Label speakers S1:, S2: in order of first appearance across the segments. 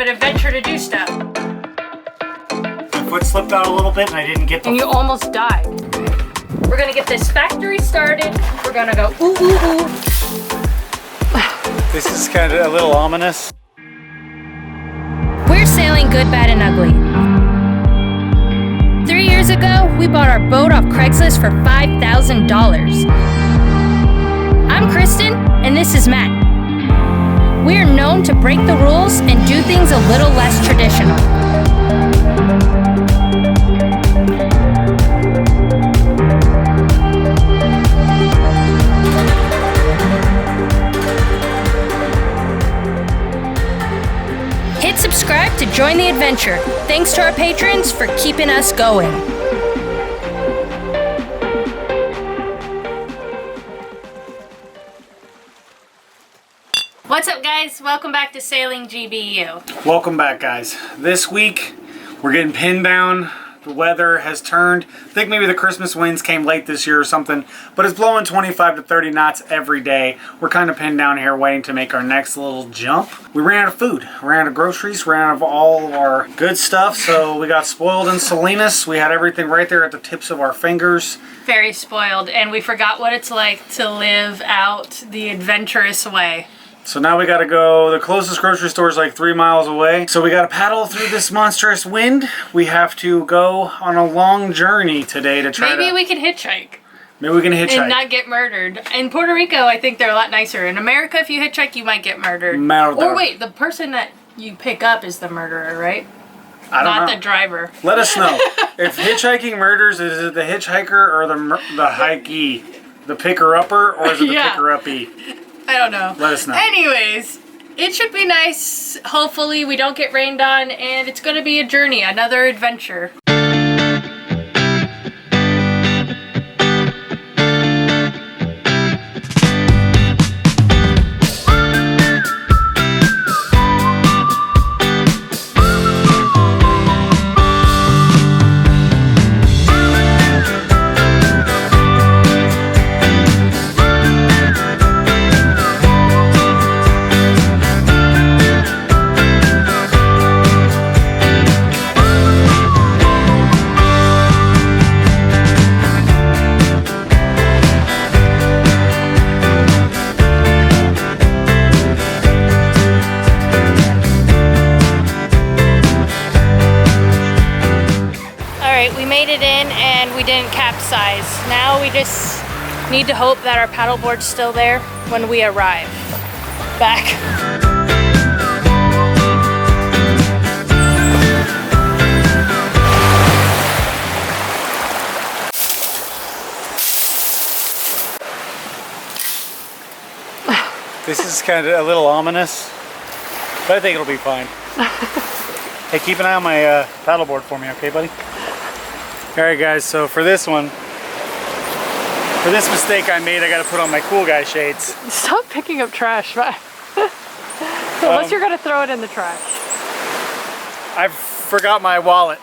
S1: of an adventure to do stuff.
S2: My foot slipped out a little bit and I didn't get the...
S1: And you almost died. We're gonna get this factory started. We're gonna go ooh, ooh, ooh.
S2: This is kind of a little ominous.
S1: We're sailing good, bad, and ugly. 3 years ago, we bought our boat off Craigslist for $5,000. I'm Kristen, and this is Matt. We are known to break the rules and do things a little less traditional. Hit subscribe to join the adventure. Thanks to our patrons for keeping us going. What's up, guys? Welcome back to Sailing GBU.
S2: Welcome back, guys. This week, we're getting pinned down. The weather has turned. I think maybe the Christmas winds came late this year or something, but it's blowing 25 to 30 knots every day. We're kind of pinned down here waiting to make our next little jump. We ran out of food, ran out of groceries, ran out of all of our good stuff, so we got spoiled in Salinas. We had everything right there at the tips of our fingers. Very spoiled, and we forgot what it's like to live out the adventurous way. So now we gotta go, the closest grocery store is like 3 miles away. So we gotta paddle through this monstrous wind. We have to go on a long journey today to try
S1: Maybe we can hitchhike.
S2: Maybe we can hitchhike.
S1: And not get murdered. In Puerto Rico, I think they're a lot nicer. In America, if you hitchhike, you might get murdered. Or wait, the person that you pick up is the murderer, right?
S2: I don't know.
S1: Not the driver.
S2: Let us know. If hitchhiking murders, is it the hitchhiker or the hikey? The picker-upper, or is it the picker-uppy?
S1: I don't know.
S2: Let us know.
S1: Anyways, it should be nice. Hopefully we don't get rained on, and it's going to be a journey, another adventure. Now we just need to hope that our paddleboard's still there when we arrive back.
S2: This is kind of a little ominous, but I think it'll be fine. Hey, keep an eye on my paddleboard for me, okay, buddy? Alright guys, so for this one, for this mistake I made, I gotta put on my cool guy shades.
S1: Stop picking up trash, unless you're gonna throw it in the trash.
S2: I forgot my wallet,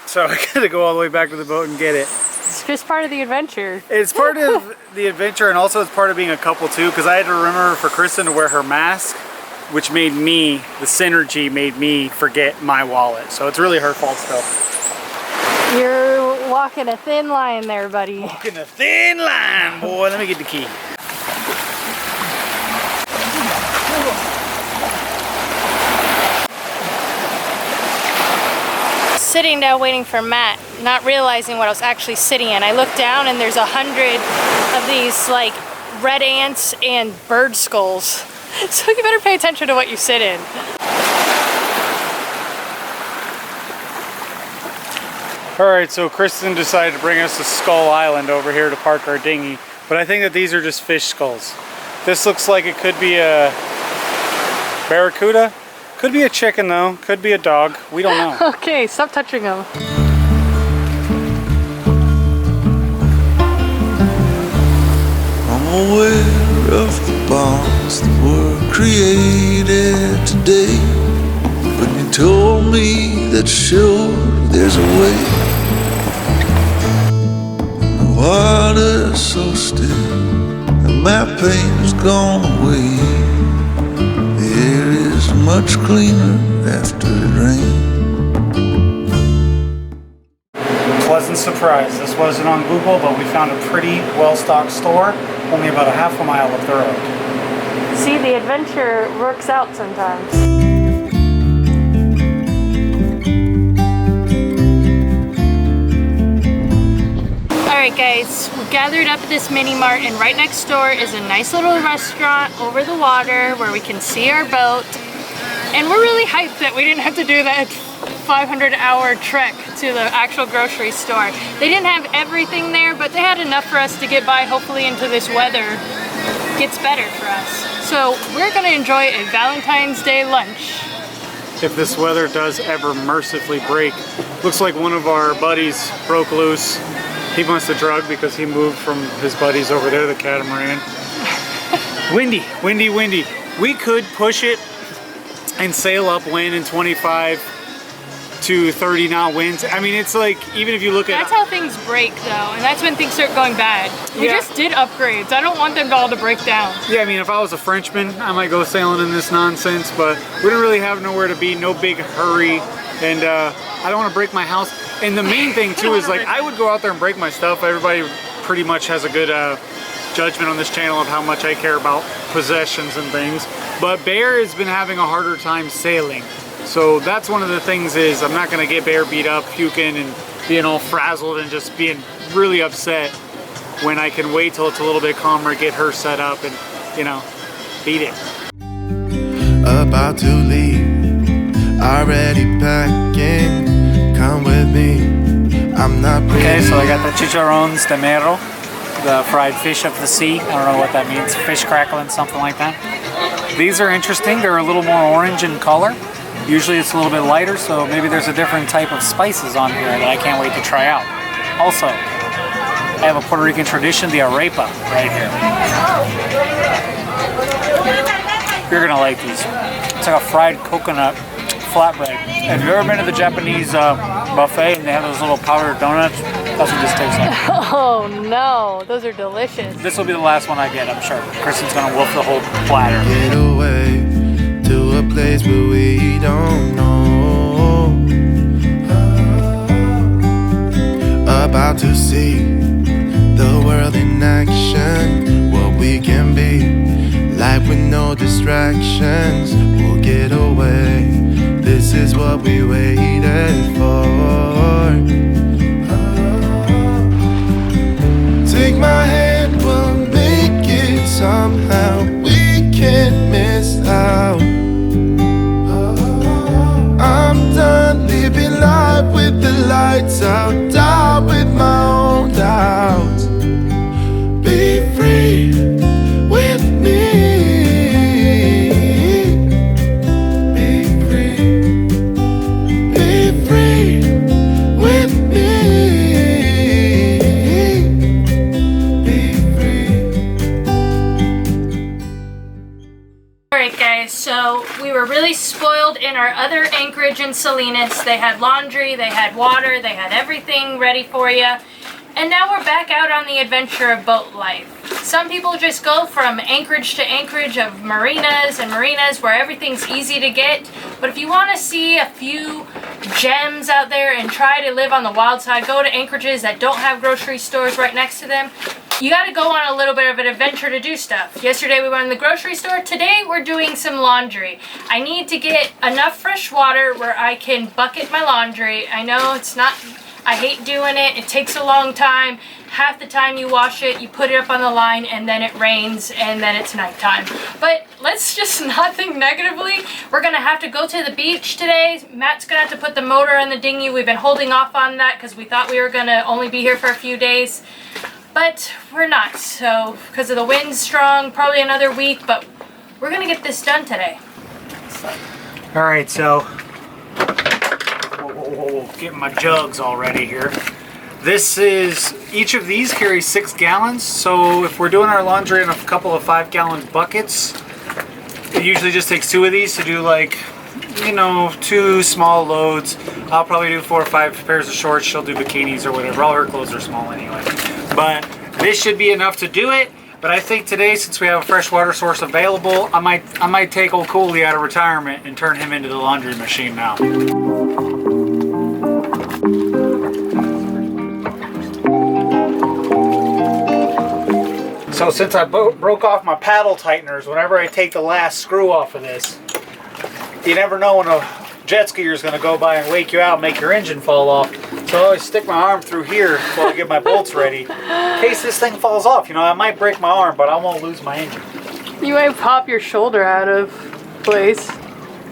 S2: so I gotta go all the way back to the boat and get it.
S1: It's just part of the adventure.
S2: It's part of the adventure, and also it's part of being a couple too, because I had to remember for Kristen to wear her mask, which made me, the synergy made me forget my wallet. So it's really her fault still.
S1: You're walking a thin line there, buddy.
S2: Walking a thin line, boy. Let me get the key.
S1: Sitting down waiting for Matt, not realizing what I was actually sitting in. I looked down and there's 100 of these like red ants and bird skulls. So you better pay attention to what you sit in.
S2: Alright, so Kristen decided to bring us to Skull Island over here to park our dinghy. But I think that these are just fish skulls. This looks like it could be a barracuda. Could be a chicken though. Could be a dog. We don't know.
S1: Okay, stop touching them.
S3: I'm aware of the bonds that were created today. When you told me that sure there's a way. The water's so still and my pain has gone away. There is no much cleaner after it rains.
S2: Pleasant surprise. This wasn't on Google, but we found a pretty well-stocked store, only about a half a mile up the road.
S1: See, the adventure works out sometimes. Alright guys, we gathered up at this mini mart, and right next door is a nice little restaurant over the water where we can see our boat. And we're really hyped that we didn't have to do that 500-hour trek to the actual grocery store. They didn't have everything there, but they had enough for us to get by, hopefully, until this weather gets better for us. So we're gonna enjoy a Valentine's Day lunch.
S2: If this weather does ever mercifully break. Looks like one of our buddies broke loose. He must have drugged because he moved from his buddies over there, the catamaran. Windy, windy, windy. We could push it and sail upwind in 25 to 30 knot winds. I mean, it's like, even if you look at...
S1: That's how things break though, and that's when things start going bad. We just did upgrades. I don't want them all to break down.
S2: Yeah, I mean, if I was a Frenchman, I might go sailing in this nonsense, but we don't really have nowhere to be, no big hurry, and I don't want to break my house. And the main thing too is, like, I would go out there and break my stuff. Everybody pretty much has a good judgment on this channel of how much I care about possessions and things. But Bear has been having a harder time sailing. So that's one of the things, is I'm not gonna get Bear beat up, puking and being all frazzled and just being really upset when I can wait till it's a little bit calmer, get her set up and, you know, beat it.
S4: About to leave, already packing, come with me, I'm not pretty.
S2: Okay, so I got the chicharrones de mero, the fried fish of the sea. I don't know what that means, fish crackling, something like that. These are interesting, they're a little more orange in color. Usually it's a little bit lighter, so maybe there's a different type of spices on here that I can't wait to try out. Also, I have a Puerto Rican tradition, the arepa, right here. You're gonna like these. It's like a fried coconut flatbread. Have you ever been to the Japanese buffet and they have those little powdered donuts? That's what this tastes like.
S1: Oh no, those are delicious.
S2: This will be the last one I get, I'm sure. Kristen's gonna wolf the whole platter.
S4: Get away to a place where we don't know. About to see the world in action, what we can be, life with no distractions. We'll get away, this is what we waited for. Take my hand, we'll make it somehow. We can't miss out. I'm done living life with the lights out, die with my own doubts. Be free with me. Be free. Be free with me. Be free.
S1: Alright guys, so we were really spoiled in our other anchorage in Salinas. They had laundry, they had water, they had everything ready for you. And now we're back out on the adventure of boat life. Some people just go from anchorage to anchorage of marinas and marinas where everything's easy to get. But if you want to see a few gems out there and try to live on the wild side, go to anchorages that don't have grocery stores right next to them. You got to go on a little bit of an adventure to do stuff. Yesterday we went in the grocery store. Today we're doing some laundry. I need to get enough fresh water where I can bucket my laundry. I know it's not... I hate doing it. It takes a long time. Half the time you wash it, you put it up on the line, and then it rains, and then it's nighttime. But let's just not think negatively. We're going to have to go to the beach today. Matt's going to have to put the motor in the dinghy. We've been holding off on that because we thought we were going to only be here for a few days. But we're not. So because of the wind's strong, probably another week, but we're going to get this done today.
S2: All right, so getting my jugs all ready here. This is, each of these carries 6 gallons, so if we're doing our laundry in a couple of 5-gallon buckets, it usually just takes 2 of these to do, like, you know, 2 small loads. I'll probably do 4 or 5 pairs of shorts. She'll do bikinis or whatever. All her clothes are small anyway. But this should be enough to do it. But I think today, since we have a fresh water source available, I might take old Cooley out of retirement and turn him into the laundry machine now. So since I broke off my paddle tighteners, whenever I take the last screw off of this, you never know when a jet skier is going to go by and wake you out and make your engine fall off. So I always stick my arm through here while I get my bolts ready, in case this thing falls off. You know, I might break my arm, but I won't lose my engine.
S5: You might pop your shoulder out of place.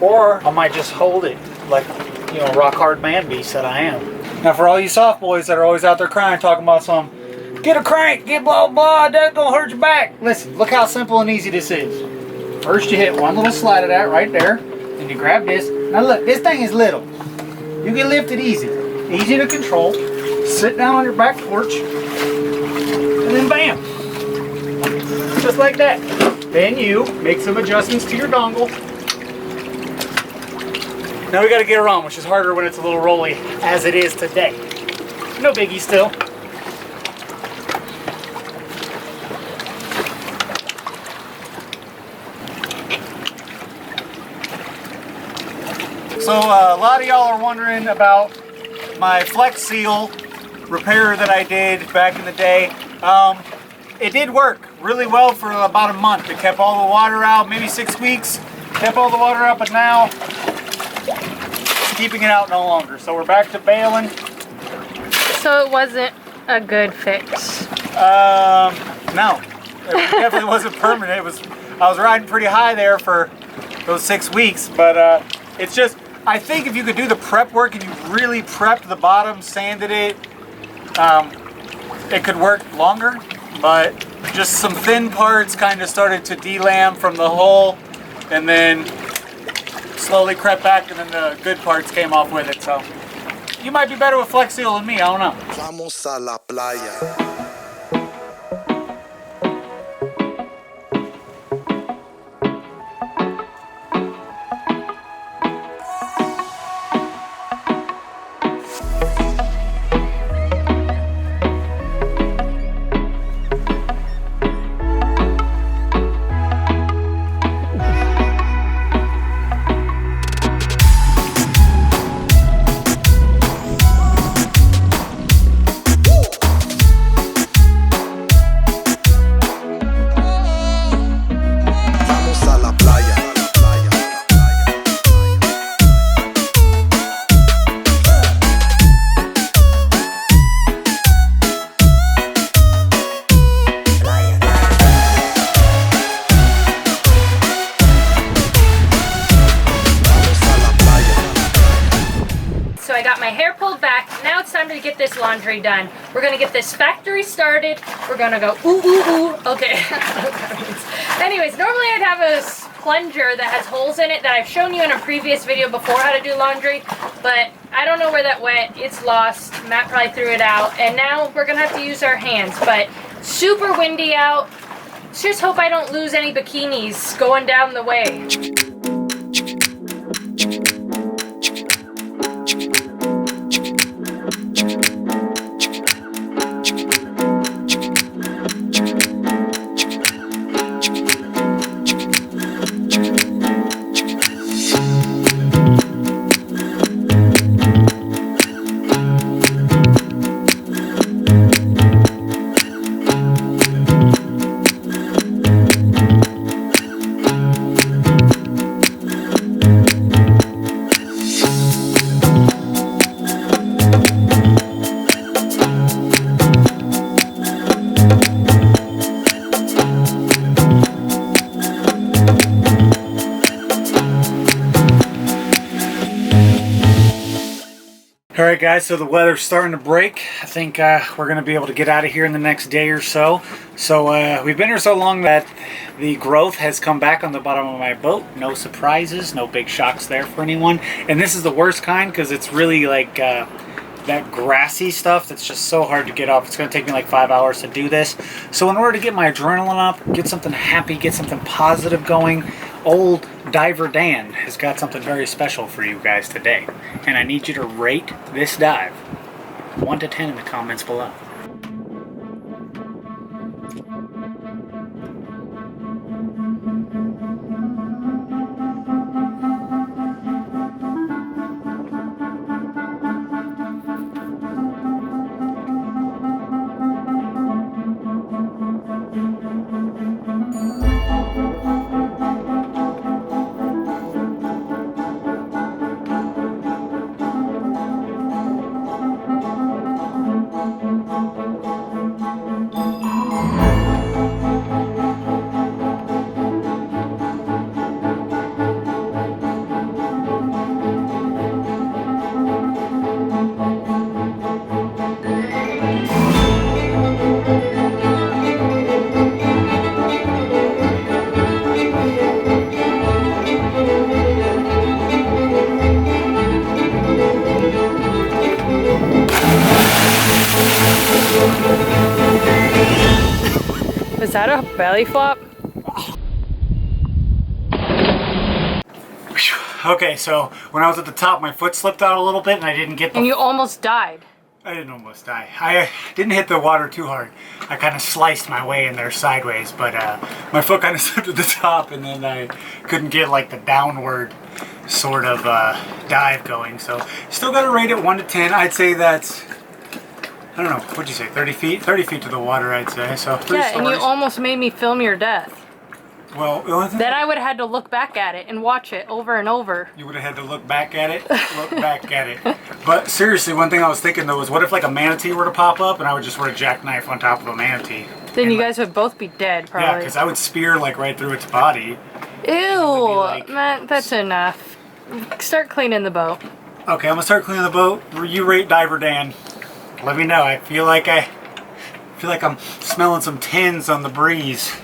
S2: Or I might just hold it like, you know, rock hard man beast that I am. Now for all you soft boys that are always out there crying, talking about some, get a crank, get blah blah, that's gonna hurt your back. Listen, look how simple and easy this is. First you hit one little slide of that right there, and you grab this. Now look, this thing is little. You can lift it easy. Easy to control. Sit down on your back porch, and then bam. Just like that. Then you make some adjustments to your dongle. Now we gotta get her on, which is harder when it's a little rolly, as it is today. No biggie still. So a lot of y'all are wondering about my Flex Seal repair that I did back in the day. It did work really well for about a month. It kept all the water out, maybe 6 weeks. Kept all the water out, but now it's keeping it out no longer. So we're back to bailing.
S5: So it wasn't a good fix.
S2: No, it definitely wasn't permanent. I was riding pretty high there for those 6 weeks, but it's just, I think if you could do the prep work and you really prepped the bottom, sanded it, it could work longer, but just some thin parts kind of started to delam from the hull and then slowly crept back, and then the good parts came off with it. So you might be better with Flex Seal than me, I don't know.
S3: Vamos a la playa.
S1: Get this laundry done. We're gonna get this factory started. We're gonna go ooh ooh ooh. Okay. Anyways, normally I'd have a plunger that has holes in it that I've shown you in a previous video before how to do laundry, but I don't know where that went. It's lost. Matt probably threw it out, and now we're gonna have to use our hands. But super windy out. Just hope I don't lose any bikinis going down the way.
S2: Alright guys, so the weather's starting to break. I think we're going to be able to get out of here in the next day or so. So we've been here so long that the growth has come back on the bottom of my boat. No surprises, no big shocks there for anyone. And this is the worst kind because it's really like that grassy stuff that's just so hard to get off. It's going to take me like 5 hours to do this. So in order to get my adrenaline up, get something happy, get something positive going, old Diver Dan has got something very special for you guys today. And I need you to rate this dive 1 to 10 in the comments below.
S5: that a belly flop?
S2: Okay, so when I was at the top, my foot slipped out a little bit and I didn't get the...
S5: And you almost died.
S2: I didn't almost die. I didn't hit the water too hard. I kind of sliced my way in there sideways, but my foot kind of slipped at the top and then I couldn't get like the downward sort of dive going. So still got to rate it 1 to 10. I'd say that's, I don't know, what'd you say, 30 feet? 30 feet to the water, I'd say. So 3
S5: Yeah,
S2: stories.
S5: and you almost made me film your death.
S2: Well, the only thing...
S5: Then I would have had to look back at it and watch it over and over.
S2: You would have had to look back at it, look back at it. But seriously, one thing I was thinking though was, what if like a manatee were to pop up and I would just sort of jackknife on top of a manatee?
S5: Then you
S2: like,
S5: guys would both be dead, probably.
S2: yeah, because I would spear like right through its body.
S5: Ew,
S2: like-
S5: Matt, that's enough. Start cleaning the boat.
S2: Okay, I'm gonna start cleaning the boat. You rate Diver Dan. Let me know. I feel like I'm smelling some tins on the breeze.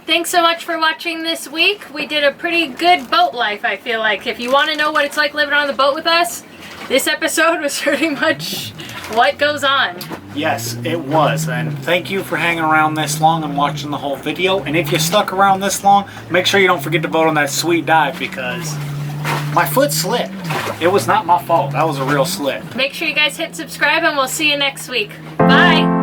S5: Thanks so much for watching this week. We did a pretty good boat life, I feel like. If you want to know what it's like living on the boat with us, this episode was pretty much what goes on.
S2: Yes, it was. And thank you for hanging around this long and watching the whole video. And if you stuck around this long, make sure you don't forget to vote on that sweet dive because my foot slipped. It was not my fault. That was a real slip.
S5: Make sure you guys hit subscribe and we'll see you next week. Bye!